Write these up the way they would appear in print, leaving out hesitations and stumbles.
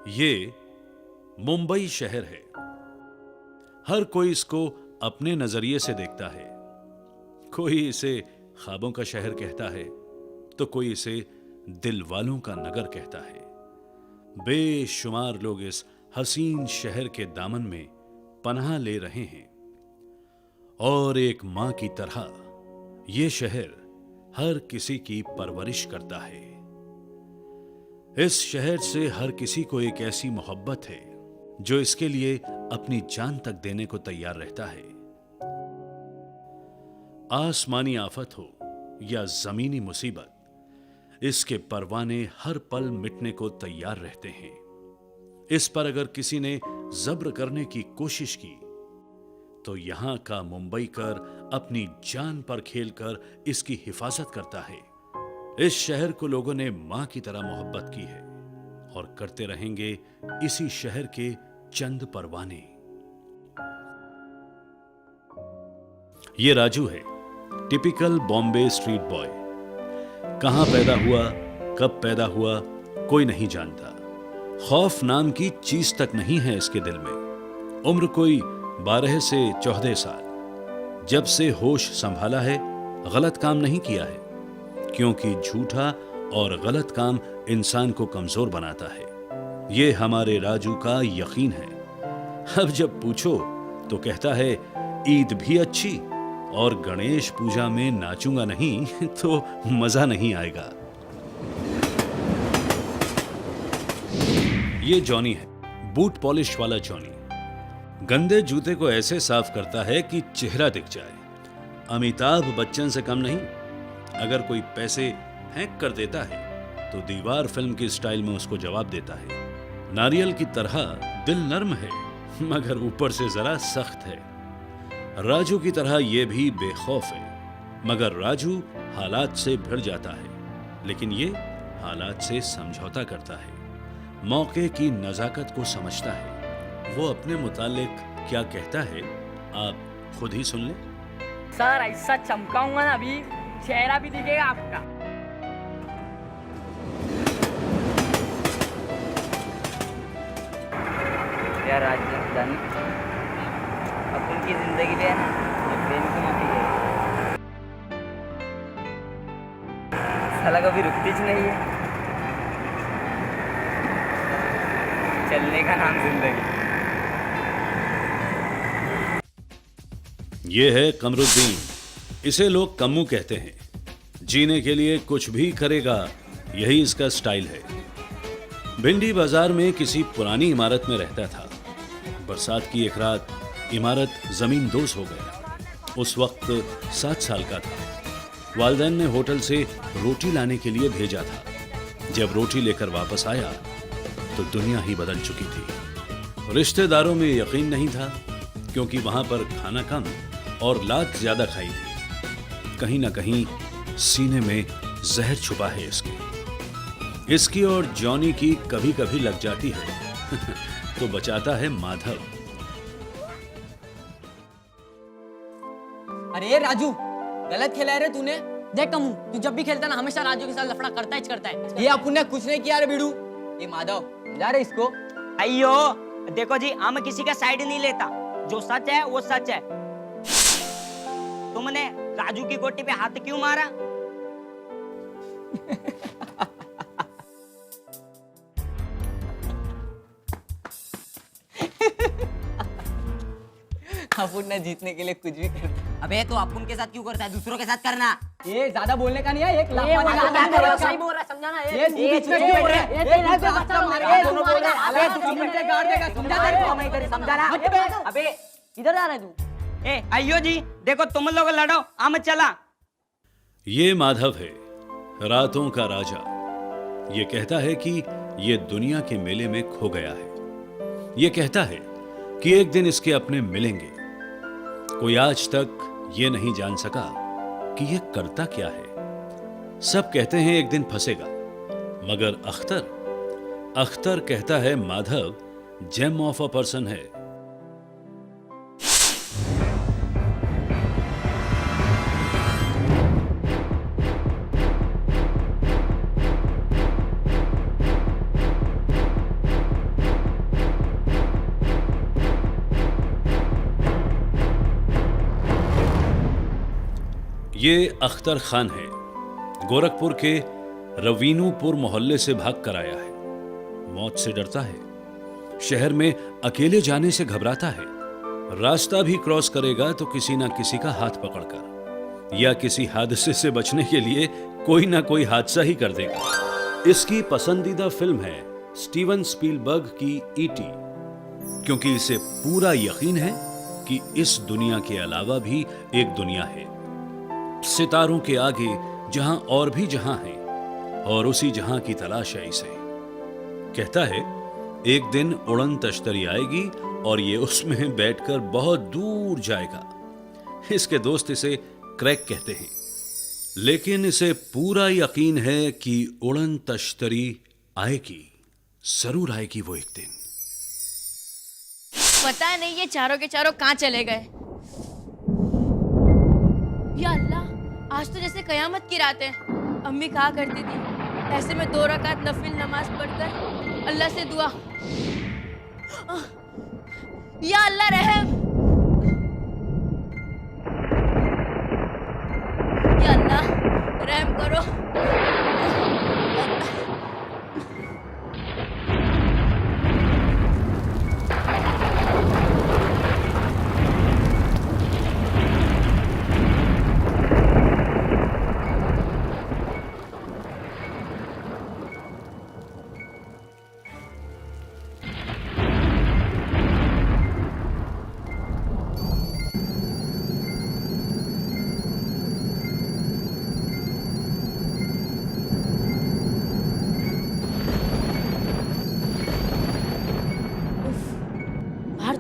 ये मुंबई शहर है। हर कोई इसको अपने नजरिए से देखता है। कोई इसे ख्वाबों का शहर कहता है तो कोई इसे दिल वालों का नगर कहता है। बेशुमार लोग इस हसीन शहर के दामन में पनाह ले रहे हैं और एक मां की तरह यह शहर हर किसी की परवरिश करता है। इस शहर से हर किसी को एक ऐसी मोहब्बत है जो इसके लिए अपनी जान तक देने को तैयार रहता है। आसमानी आफत हो या जमीनी मुसीबत, इसके परवाने हर पल मिटने को तैयार रहते हैं। इस पर अगर किसी ने जब्र करने की कोशिश की तो यहां का मुंबईकर अपनी जान पर खेलकर इसकी हिफाजत करता है। इस शहर को लोगों ने मां की तरह मोहब्बत की है और करते रहेंगे इसी शहर के चंद परवाने। ये राजू है, टिपिकल बॉम्बे स्ट्रीट बॉय। कहां पैदा हुआ, कब पैदा हुआ, कोई नहीं जानता। खौफ नाम की चीज तक नहीं है इसके दिल में। उम्र कोई 12 से 14 साल। जब से होश संभाला है गलत काम नहीं किया है, क्योंकि झूठा और गलत काम इंसान को कमजोर बनाता है। ये हमारे राजू का यकीन है। अब जब पूछो तो कहता है ईद भी अच्छी और गणेश पूजा में नाचूंगा नहीं तो मजा नहीं आएगा। ये जॉनी है, बूट पॉलिश वाला जॉनी। गंदे जूते को ऐसे साफ करता है कि चेहरा दिख जाए। अमिताभ बच्चन से कम नहीं। अगर कोई पैसे फेंक कर देता है तो दीवार फिल्म की स्टाइल में उसको जवाब देता है। नारियल की तरह दिल नर्म है मगर ऊपर से जरा सख्त है। राजू की तरह यह भी बेखौफ है, मगर राजू हालात से भिड़ जाता है, लेकिन ये हालात से समझौता करता है। मौके की नजाकत को समझता है। वो अपने मुतालिक क्या कहता है आप खुद ही सुन लें। सर ऐसा चमकाऊंगा ना अभी चेहरा भी दिखेगा आपका। यार राजधानी अपन की जिंदगी भी है ना, ये प्रेम की माफी है। साला कभी रुकती ज नहीं है। चलने का नाम जिंदगी। ये है कमरुद्दीन। इसे लोग कम्मू कहते हैं। जीने के लिए कुछ भी करेगा, यही इसका स्टाइल है। भिंडी बाजार में किसी पुरानी इमारत में रहता था। बरसात की एक रात इमारत जमीन दोज हो गया। उस वक्त 7 साल का था। वालिदैन ने होटल से रोटी लाने के लिए भेजा था। जब रोटी लेकर वापस आया तो दुनिया ही बदल चुकी थी। रिश्तेदारों में यकीन नहीं था, क्योंकि वहां पर खाना कम और लात ज्यादा खाई थी। कहीं ना कहीं सीने में जहर छुपा है इसकी और जॉनी की कभी कभी लग जाती है तो बचाता है माधव। अरे राजू गलत खेला है रे तूने। देख कमू, तू जब भी खेलता ना हमेशा राजू के साथ लफड़ा करता है। ये अपन ने कुछ नहीं किया रे बीड़ू। ये माधव जा रहे इसको। अयो देखो जी, हम किसी का साइड नहीं लेता। जो सच है वो सच है। तुमने राजू की गोटी पे हाथ क्यों मारा? अपन ने जीतने के लिए कुछ भी कर। अबे तो अपन के साथ क्यों करता है? दूसरों के साथ करना। ये ज्यादा बोलने का नहीं है। एक सही बोल रहा, समझाना। ये बीच में क्यों बोल रहा है? ये दोनों बोल रहे हैं। अबे तू चिमटे से गाड़ देगा, समझा तेरे को? मैं इधर समझा रहा। अबे इधर जा रहा है तू? ए अयो जी देखो, तुम लोग लड़ो, हम चला। ये माधव है, रातों का राजा। ये कहता है कि ये दुनिया के मेले में खो गया है। ये कहता है कि एक दिन इसके अपने मिलेंगे। कोई आज तक ये नहीं जान सका कि ये करता क्या है। सब कहते हैं एक दिन फंसेगा, मगर अख्तर कहता है Madhav gem of a person है। ये अख्तर खान है, गोरखपुर के रवीनूपुर मोहल्ले से भाग कर आया है। मौत से डरता है, शहर में अकेले जाने से घबराता है। रास्ता भी क्रॉस करेगा तो किसी ना किसी का हाथ पकड़कर या किसी हादसे से बचने के लिए कोई ना कोई हादसा ही कर देगा। इसकी पसंदीदा फिल्म है स्टीवन स्पीलबर्ग की ईटी, क्योंकि इसे पूरा यकीन है कि इस दुनिया के अलावा भी एक दुनिया है, सितारों के आगे जहां और भी जहां है, और उसी जहां की तलाश है इसे। कहता है एक दिन उड़न तश्तरी आएगी और ये उसमें बैठकर बहुत दूर जाएगा। इसके दोस्त इसे क्रैक कहते हैं, लेकिन इसे पूरा यकीन है कि उड़न तश्तरी आएगी, जरूर आएगी वो एक दिन। पता नहीं ये चारों के चारों कहाँ चले गए। या अल्लाह, आज तो जैसे कयामत की रात है। अम्मी कहा करती थी ऐसे में 2 रकात नफिल नमाज पढ़कर अल्लाह से दुआ, या अल्लाह रहम, या अल्लाह रहम करो।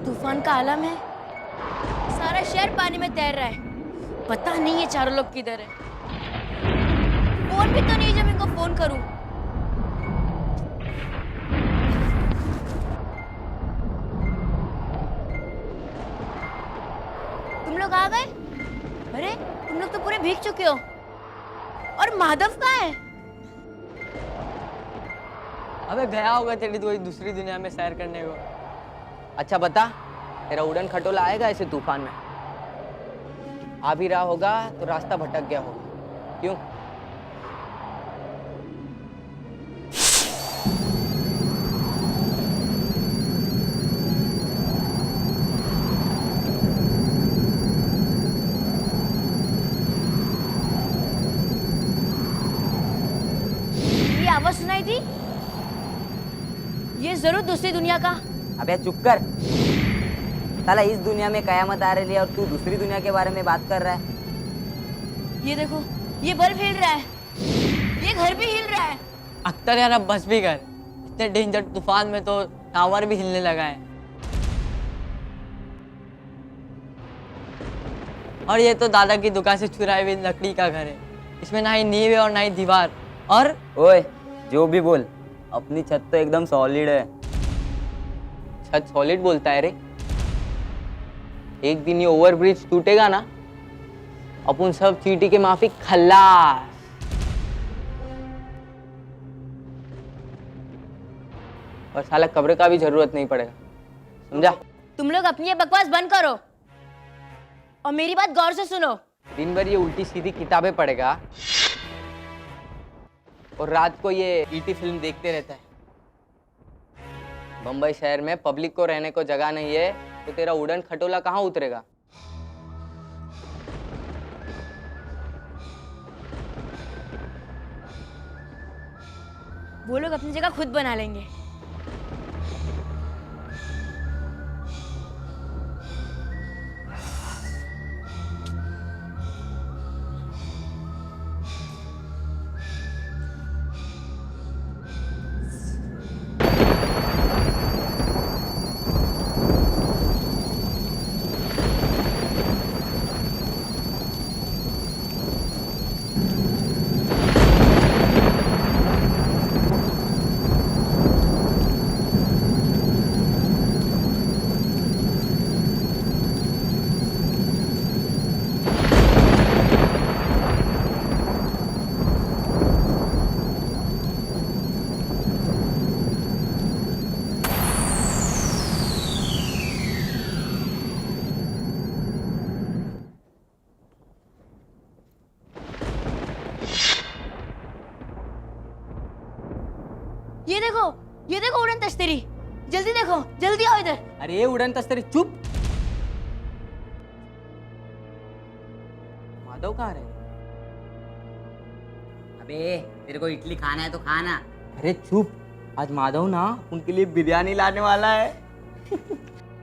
तूफान का आलम है, सारा शहर पानी में तैर रहा है। पता नहीं ये चारों लोग किधर है। फोन भी तो नहीं जब इनको फोन करूं। तुम लोग आ गए? अरे तुम लोग तो पूरे भीग चुके हो। और माधव कहाँ है? अबे गया होगा तेरी दूसरी दुनिया में सैर करने को। अच्छा बता, तेरा उड़न खटोला आएगा ऐसे तूफान में? आ भी रहा होगा तो रास्ता भटक गया होगा। क्यों? ये आवाज सुनाई थी, ये जरूर दूसरी दुनिया का। अबे चुप कर साला, इस दुनिया में कयामत आ रही है और तू दूसरी दुनिया के बारे में बात कर रहा है। ये देखो, ये बल्ब हिल रहा है, ये घर भी हिल रहा है। अख्तर यार अब बस भी कर, इतने डेंजर तूफान में तो टावर भी हिलने लगा है। और ये तो दादा की दुकान से चुराई हुई लकड़ी का घर है, इसमें ना ही नींव है और ना ही दीवार। और ओए जो भी बोल, अपनी छत तो एकदम सॉलिड है। छत सॉलिड बोलता है रे? एक दिन ये ओवरब्रिज टूटेगा ना, अपन सब चींटी के माफी खल्लास। और साला कब्र का भी जरूरत नहीं पड़ेगा, समझा? तुम लोग अपनी ये बकवास बंद करो और मेरी बात गौर से सुनो। दिन भर ये उल्टी सीधी किताबें पढ़ेगा और रात को ये ईटी फिल्म देखते रहता है। बम्बई शहर में पब्लिक को रहने को जगह नहीं है तो तेरा उड़न खटोला कहाँ उतरेगा? वो लोग अपनी जगह खुद बना लेंगे। ये देखो उड़न तश्तरी। जल्दी देखो, जल्दी आओ इधर। अरे ये उड़न तस्तरी, चुप। माधव कहाँ रहे? अबे तेरे को इडली खाना है तो खाना। अरे चुप, आज माधव ना उनके लिए बिरयानी लाने वाला है।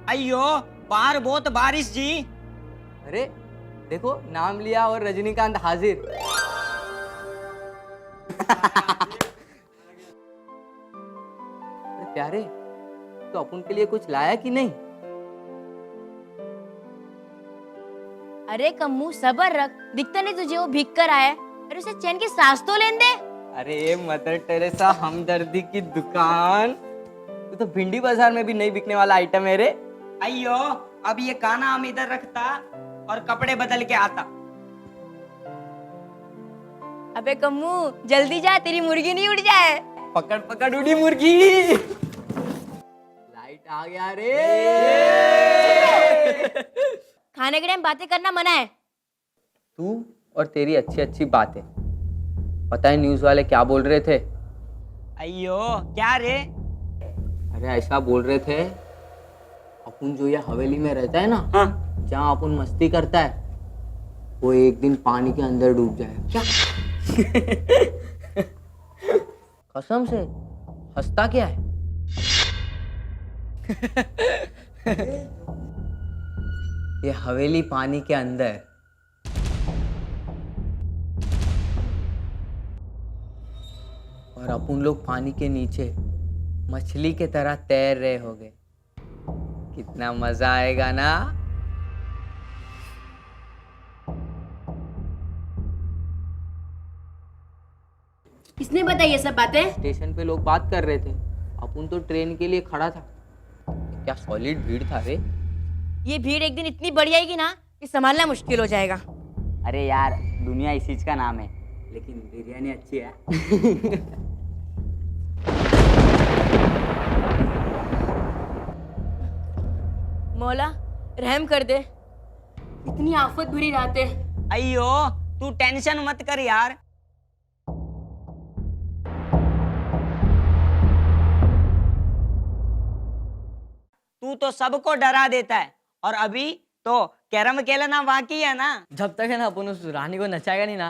अयो बाहर बहुत बारिश जी। अरे देखो, नाम लिया और रजनीकांत हाजिर। अरे प्यारे, तो अपन के लिए कुछ लाया कि नहीं? अरे कम्मू सबर रख, दिखता नहीं तुझे वो भीग कर आया है। अरे उसे चैन की सांस तो लेने दे। अरे मदर टेरेसा हमदर्दी की दुकान, तो भिंडी बाजार में भी नहीं बिकने वाला आइटम है रे। अयो अब ये खाना हम इधर रखता और कपड़े बदल के आता। अबे कम्मू जल्दी जा, तेरी मुर्गी नहीं उड़ जाए। पकड़ पकड़ उड़ी मुर्गी। लाइट आ गया रे। खाने के टाइम बातें करना मना है। तू और तेरी अच्छी अच्छी बातें। पता है न्यूज़ वाले क्या बोल रहे थे? अयो क्या रे? अरे ऐसा बोल रहे थे, अपन जो ये हवेली में रहता है ना, हाँ। जहाँ अपन मस्ती करता है, वो एक दिन पानी के अंदर डूब जाएगा। क्या? कसम से, हंसता क्या है? ये हवेली पानी के अंदर, और अपन लोग पानी के नीचे मछली के तरह तैर रहे होंगे। कितना मजा आएगा ना। किसने बताई ये सब बातें? स्टेशन पे लोग बात कर रहे थे, अपन तो ट्रेन के लिए खड़ा था। क्या सॉलिड भीड़ था रे। ये भीड़ एक दिन इतनी बढ़ जाएगी ना कि संभालना मुश्किल हो जाएगा। अरे यार, दुनिया इसी चीज का नाम है, लेकिन बिरयानी अच्छी है। मौला रहम कर दे, इतनी आफत भरी रात है। अयो तू टेंशन मत कर यार। तू तो सबको डरा देता है, और अभी तो कैरम खेलना बाकी है ना। जब तक है ना अपन उस रानी को नचाएगा नहीं ना,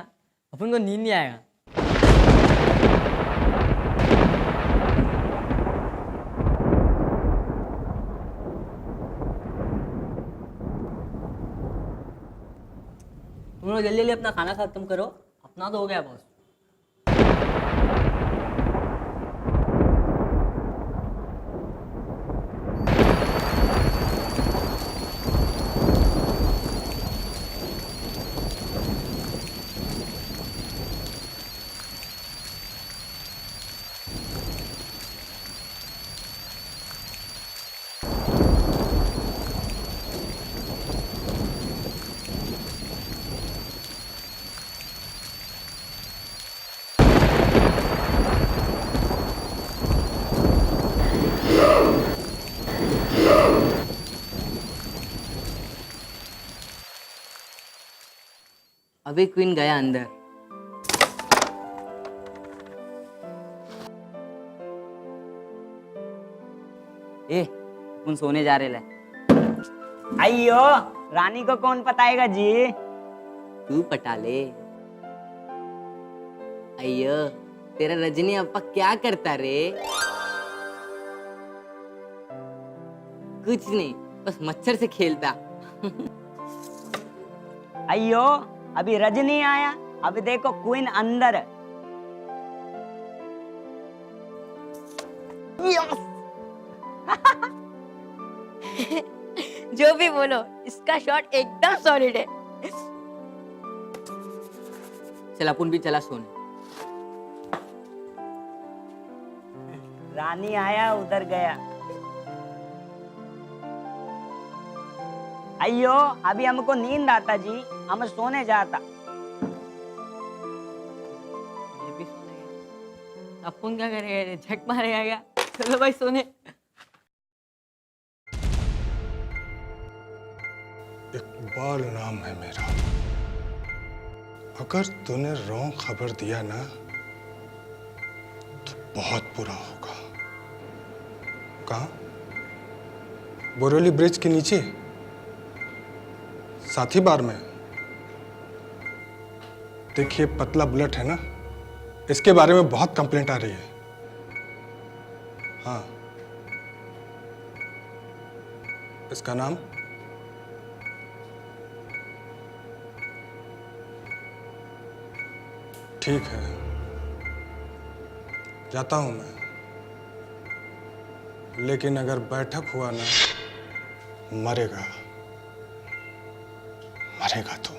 अपन को नींद नहीं आएगा। तुम लोग जल्दी जल्दी अपना खाना खत्म करो, अपना तो हो गया बॉस। अभी क्वीन गया अंदर। ए, अपन सोने जा रहे हैं। अयो रानी को कौन पताएगा जी? तू पटा ले। अयो, तेरा रजनी अप्पा क्या करता रे? कुछ नहीं, बस मच्छर से खेलता। अयो अभी रजनी आया, अभी देखो क्वीन अंदर। जो भी बोलो, इसका शॉट एकदम सॉलिड है। चल अपन भी चला सोने। रानी आया उधर गया। अयो अभी हमको नींद आता जी, हम सोने जाता। मैं भी सोने गया। अपन क्या करेगा? झक मारेगा क्या? चलो भाई सोने। इकबाल नाम है मेरा। अगर तूने रॉन्ग खबर दिया ना, तो बहुत बुरा होगा। कहाँ? बोरिवली ब्रिज के नीचे, साथी बार में। देखिए, पतला बुलेट है ना, इसके बारे में बहुत कंप्लेंट आ रही है। हाँ, इसका नाम ठीक है, जाता हूं मैं, लेकिन अगर बैठक हुआ ना, मरेगा, मरेगा तू।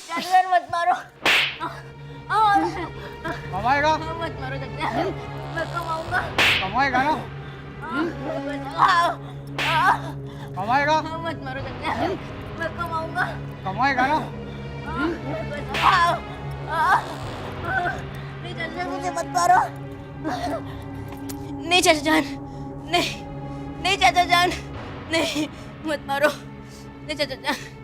जानवर मत मारो। कमाएगा मत मारो जानवर, मैं कमाऊंगा। कमाएगा ना, कमाएगा मत मारो जानवर, मैं कमाऊंगा। कमाएगा ना। नहीं चाचा, मुझे मत मारो। नहीं चाचा जान, नहीं, नहीं चाचा जान, नहीं, मत मारो। नहीं चाचा जान।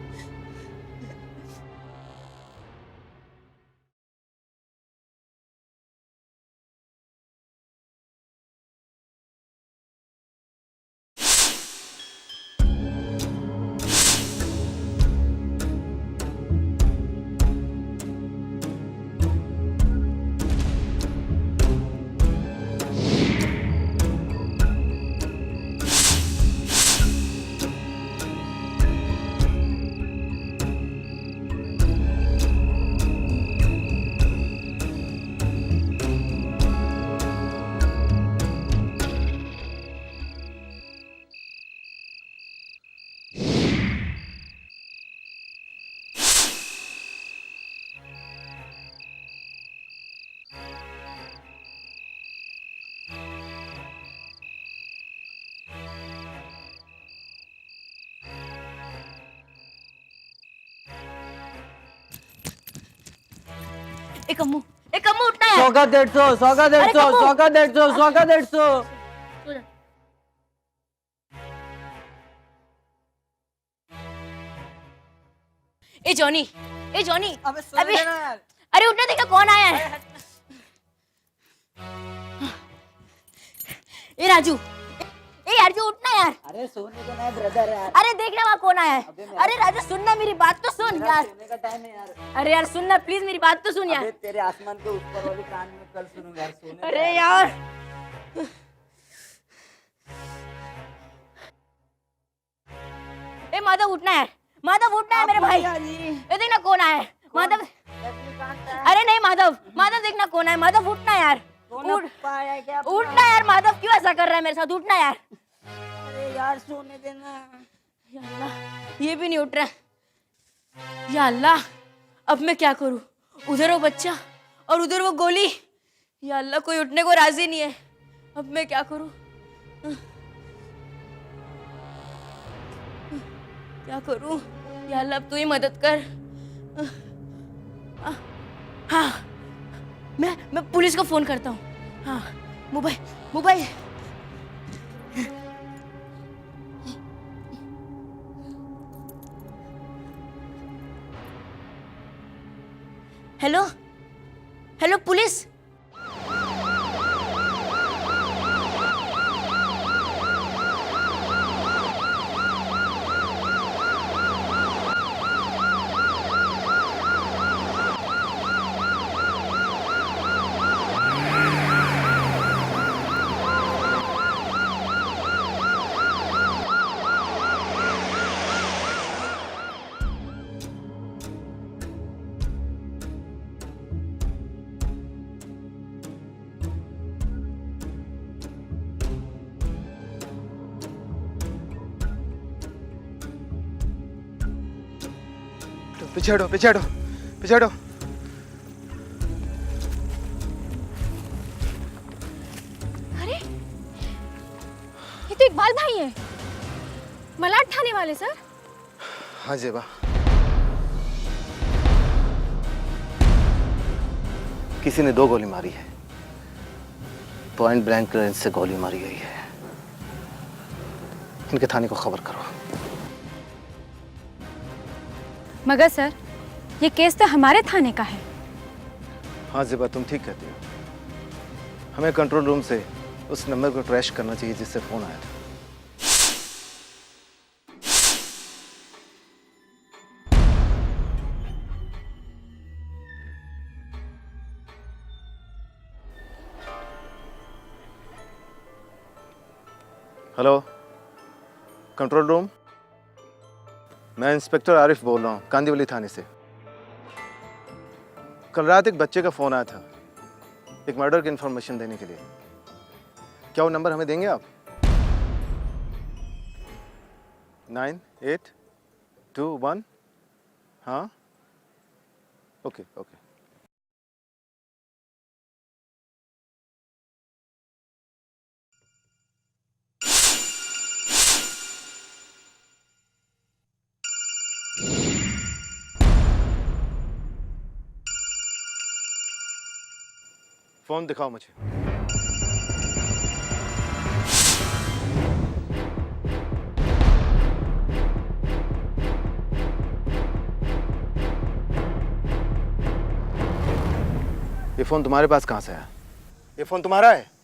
एक अम्मू उठना है। 100 का 150, 100 का 150, कम्मू। 100 का 150, 100 का 150। सो जा। ए जॉनी, ए जॉनी, अबे अरे उठना, देखा कौन आया है। ए राजू, ए यार जो उठना यार। अरे सोने का नहीं ब्रदर यार, अरे देखना वहाँ कौन आया है। अरे राजू सुनना, मेरी बात तो सुन यार। सोने का टाइम है यार। अरे यार सुनना प्लीज, मेरी बात तो सुन यार। अबे तेरे आसमान के ऊपर वाली कान में कल सुनूंगा यार, सोने का अरे टाइम है। यार ए माधव उठना है, माधव उठना है मेरे भाई। ये देखना कौन आया है माधव। अरे नहीं माधव, माधव देखना कौन है। माधव उठना यार, उठ पाया क्या? उठना यार। माधव क्यों ऐसा कर रहा है मेरे साथ, उठना यार। अरे यार सोने देना। या अल्लाह, ये भी नहीं उठ रहा है। या अल्लाह, अब मैं क्या करूं? उधर वो बच्चा और उधर वो गोली। या अल्लाह, कोई उठने को राजी नहीं है। अब मैं क्या करूं? क्या करूं? या अल्लाह, अब तू ही मदद कर। हाँ, मैं पुलिस को फोन करता हूँ। हाँ, मोबाइल। Hello police. पीछे हटो, पीछे हटो, पीछे हटो। अरे ये तो इकबाल भाई है, मलाड थाने वाले सर। हाँ जेबा, किसी ने 2 गोली मारी है। पॉइंट ब्लैंक रेंज से गोली मारी गई है। इनके थाने को खबर करो। मगर सर, ये केस तो हमारे थाने का है। हाँ ज़ेबा, तुम ठीक कहती हो। हमें कंट्रोल रूम से उस नंबर को ट्रैश करना चाहिए जिससे फ़ोन आया था। Hello, control room. मैं इंस्पेक्टर आरिफ बोल रहा हूँ, कांदीवली थाने से। कल रात एक बच्चे का फ़ोन आया था एक मर्डर की इन्फॉर्मेशन देने के लिए। क्या वो नंबर हमें देंगे आप? 9821। हाँ, ओके ओके। फ़ोन दिखाओ मुझे। ये फ़ोन तुम्हारे पास कहाँ से आया? ये फ़ोन तुम्हारा है?